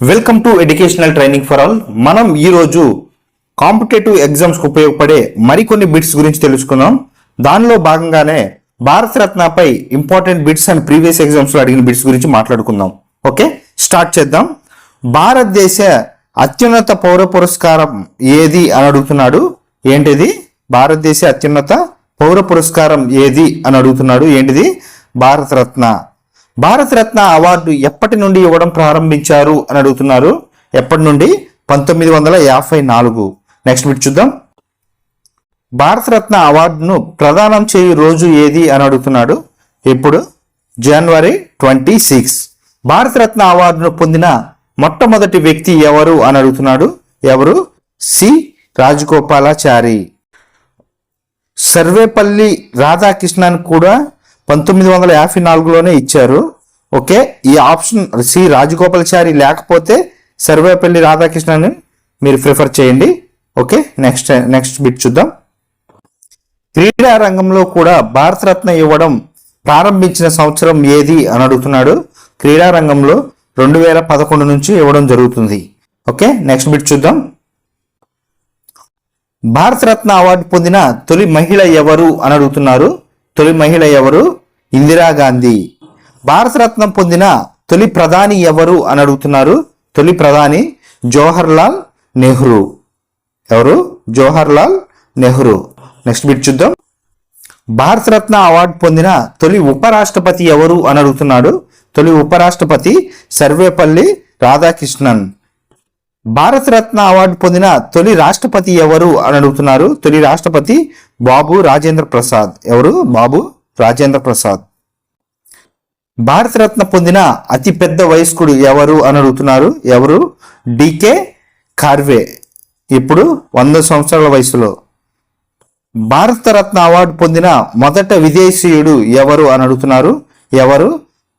Welcome to educational training for all. మనం ఈరోజు competitive ఎగ్జామ్స్కి ఉపయోగపడే మరికొన్ని బిట్స్ గురించి తెలుసుకుందాం. దానిలో భాగంగానే భారతరత్నపై ఇంపార్టెంట్ బిట్స్ అండ్ ప్రీవియస్ ఎగ్జామ్స్లో అడిగిన బిట్స్ గురించి మాట్లాడుకుందాం. ఓకే, స్టార్ట్ చేద్దాం. భారతదేశ అత్యున్నత పౌర పురస్కారం ఏది అని అడుగుతున్నాడు. ఏంటిది? భారతదేశ అత్యున్నత పౌర పురస్కారం ఏది అని అడుగుతున్నాడు. ఏంటిది? భారతరత్న. భారతరత్న అవార్డు ఎప్పటి నుండి ఇవ్వడం ప్రారంభించారు అని అడుగుతున్నారు. ఎప్పటి నుండి? 1954. నెక్స్ట్ బిట్ చూద్దాం. భారతరత్న అవార్డును ప్రదానం చేయు రోజు ఏది అని అడుగుతున్నాడు. ఇప్పుడు జనవరి 26. భారతరత్న అవార్డును పొందిన మొట్టమొదటి వ్యక్తి ఎవరు అని అడుగుతున్నాడు. ఎవరు? సి రాజగోపాలాచారి. సర్వేపల్లి రాధాకృష్ణన్ కూడా 1954లోనే ఇచ్చారు. ఓకే, ఈ ఆప్షన్ సి రాజగోపాలాచారి లేకపోతే సర్వేపల్లి రాధాకృష్ణన్ మీరు ప్రిఫర్ చేయండి. ఓకే, నెక్స్ట్ బిట్ చూద్దాం. క్రీడా రంగంలో కూడా భారతరత్న ఇవ్వడం ప్రారంభించిన సంవత్సరం ఏది అని అడుగుతున్నాడు. క్రీడా రంగంలో 2011 నుంచి ఇవ్వడం జరుగుతుంది. ఓకే, నెక్స్ట్ బిట్ చూద్దాం. భారతరత్న అవార్డు పొందిన తొలి మహిళ ఎవరు అని అడుగుతున్నారు. తొలి మహిళ ఎవరు? ఇందిరాగాంధీ. భారతరత్న పొందిన తొలి ప్రధాని ఎవరు అని అడుగుతున్నారు. తొలి ప్రధాని జవహర్లాల్ నెహ్రూ. ఎవరు? జవహర్లాల్ నెహ్రూ. నెక్స్ట్ బిట్ చూద్దాం. భారతరత్న అవార్డు పొందిన తొలి ఉపరాష్ట్రపతి ఎవరు అని అడుగుతున్నాడు. తొలి ఉపరాష్ట్రపతి సర్వేపల్లి రాధాకృష్ణన్. భారతరత్న అవార్డు పొందిన తొలి రాష్ట్రపతి ఎవరు అని అడుగుతున్నారు. తొలి రాష్ట్రపతి బాబు రాజేంద్ర ప్రసాద్. ఎవరు? బాబు రాజేంద్ర ప్రసాద్. భారతరత్న పొందిన అతి పెద్ద వయస్కుడు ఎవరు అని అడుగుతున్నారు. ఎవరు? డికే కార్వే. ఇప్పుడు 100 సంవత్సరాల వయసులో. భారతరత్న అవార్డు పొందిన మొదట విదేశీయుడు ఎవరు అని అడుగుతున్నారు. ఎవరు?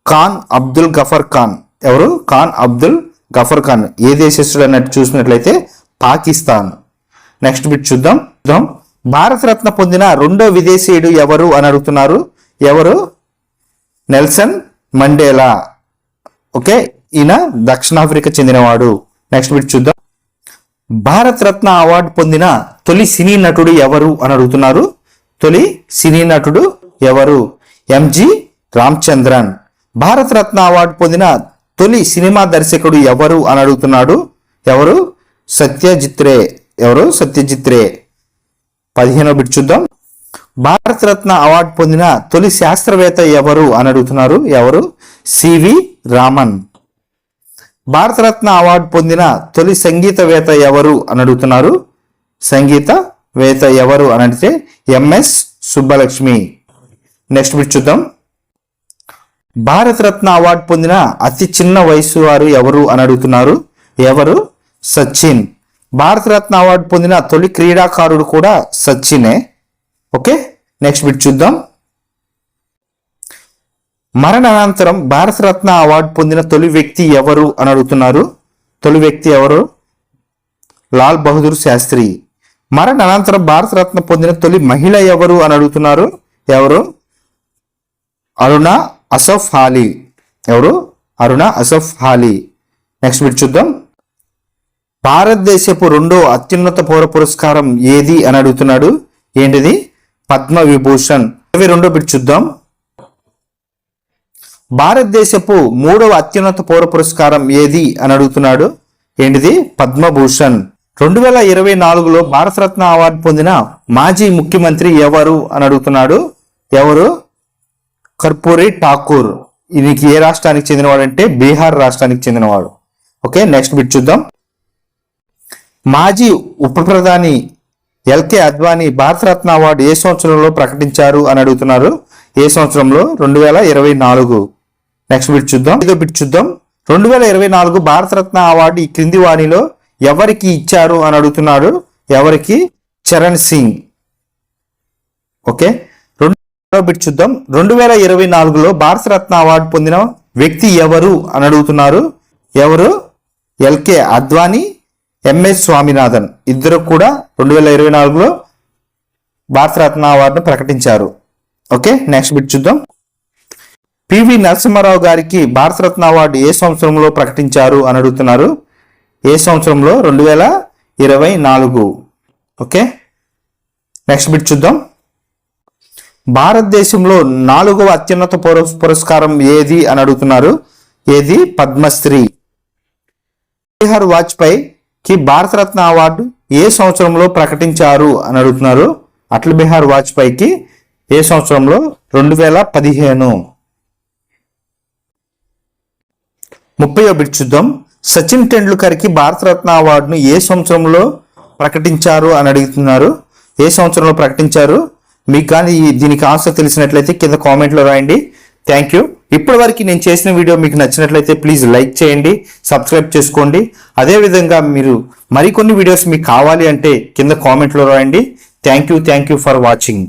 ఖాన్ అబ్దుల్ గఫర్ ఖాన్. ఎవరు? ఖాన్ అబ్దుల్ గఫర్ ఖాన్. ఏ దేశస్తుడు అన్నట్టు చూసినట్లయితే పాకిస్తాన్. నెక్స్ట్ బిట్ చూద్దాం. భారతరత్న పొందిన రెండో విదేశీయుడు ఎవరు అని అడుగుతున్నారు. ఎవరు? Nelson Mandela. ఓకే, ఈయన దక్షిణాఫ్రికా చెందినవాడు. నెక్స్ట్ బిట్ చూద్దాం. భారతరత్న అవార్డు పొందిన తొలి సినీ నటుడు ఎవరు అని అడుగుతున్నారు. తొలి సినీ నటుడు ఎవరు? ఎంజి రామచంద్రన్. భారతరత్న అవార్డు పొందిన తొలి సినిమా దర్శకుడు ఎవరు అని అడుగుతున్నాడు. ఎవరు? సత్యజిత్ రే. ఎవరు? సత్యజిత్ రే. 15వ బిట్ చూద్దాం. భారతరత్న అవార్డు పొందిన తొలి శాస్త్రవేత్త ఎవరు అని అడుగుతున్నారు. ఎవరు? సివి రామన్. భారతరత్న అవార్డు పొందిన తొలి సంగీతవేత్త ఎవరు అని అడుగుతున్నారు. సంగీతవేత్త ఎవరు అని అడిగితే ఎంఎస్ సుబ్బలక్ష్మి. నెక్స్ట్ బిట్ చూద్దాం. భారతరత్న అవార్డు పొందిన అతి చిన్న వయసు వారు ఎవరు అని అడుగుతున్నారు. ఎవరు? సచిన్. భారతరత్న అవార్డు పొందిన తొలి క్రీడాకారుడు కూడా సచినే. ఓకే, నెక్స్ట్ బిట్ చూద్దాం. మరణానంతరం భారతరత్న అవార్డు పొందిన తొలి వ్యక్తి ఎవరు అని అడుగుతున్నారు. తొలి వ్యక్తి ఎవరు? లాల్ బహదూర్ శాస్త్రి. మరణానంతరం భారతరత్న పొందిన తొలి మహిళ ఎవరు అని అడుగుతున్నారు. ఎవరు? అరుణ అసఫ్ హాలీ. ఎవరు? అరుణ అసఫ్ హాలీ. నెక్స్ట్ బిట్ చూద్దాం. భారతదేశపు రెండో అత్యున్నత పౌర పురస్కారం ఏది అని అడుగుతున్నాడు. ఏంటిది? పద్మ విభూషణ్. 22వ బిట్ చూద్దాం. భారతదేశపు మూడవ అత్యున్నత పౌర పురస్కారం ఏది అని అడుగుతున్నాడు. ఏంటిది? పద్మభూషణ్. 2024లో భారతరత్న అవార్డు పొందిన మాజీ ముఖ్యమంత్రి ఎవరు అని అడుగుతున్నాడు. ఎవరు? కర్పూరి ఠాకూర్. ఈయనకి ఏ రాష్ట్రానికి చెందినవాడు అంటే బీహార్ రాష్ట్రానికి చెందినవాడు. ఓకే, నెక్స్ట్ బిట్ చూద్దాం. మాజీ ఉప ప్రధాని ఎల్కే అద్వానీ భారతరత్న అవార్డు ఏ సంవత్సరంలో ప్రకటించారు అని అడుగుతున్నారు. ఏ సంవత్సరంలో? 2024. నెక్స్ట్ బిట్ చూద్దాం. 5వ బిట్ చూద్దాం. 2024 భారతరత్న అవార్డు ఈ క్రింది వాణిలో ఎవరికి ఇచ్చారు అని అడుగుతున్నాడు. ఎవరికి? చరణ్ సింగ్. ఓకే, 2వ బిట్ చూద్దాం. 2024లో భారతరత్న అవార్డు పొందిన వ్యక్తి ఎవరు అని అడుగుతున్నారు. ఎవరు? LK Advani, MS Swaminathan. ఇద్దరు కూడా 2024లో భారతరత్న అవార్డును ప్రకటించారు. ఓకే, నెక్స్ట్ బిట్ చూద్దాం. పివి నరసింహారావు గారికి భారతరత్న అవార్డు ఏ సంవత్సరంలో ప్రకటించారు అని అడుగుతున్నారు. ఏ సంవత్సరంలో? 2024. ఓకే, నెక్స్ట్ బిట్ చూద్దాం. భారతదేశంలో 4వ అత్యున్నత పురస్కారం ఏది అని అడుగుతున్నారు. ఏది? పద్మశ్రీ. బిహార్ వాజ్పేయికి భారతరత్న అవార్డు ఏ సంవత్సరంలో ప్రకటించారు అని అడుగుతున్నారు. అటల్ బిహార్ వాజ్పేయికి ఏ సంవత్సరంలో? 2015. 30వ బిట్ చూద్దాం. సచిన్ టెండూల్కర్కి భారతరత్న అవార్డును ఏ సంవత్సరంలో ప్రకటించారు అని అడుగుతున్నారు. ఏ సంవత్సరంలో ప్రకటించారు? మీకు కానీ దీనికి ఆన్సర్ తెలిసినట్లయితే కింద కామెంట్లో రాయండి. Thank you. ఇప్పటి వరకు నేను చేసిన వీడియో మీకు నచ్చినట్లయితే ప్లీజ్ లైక్ చేయండి, సబ్స్క్రైబ్ చేసుకోండి. అదేవిధంగా మీరు మరికొన్ని వీడియోస్ మీకు కావాలి అంటే కింద కామెంట్లో రాయండి. Thank you for watching.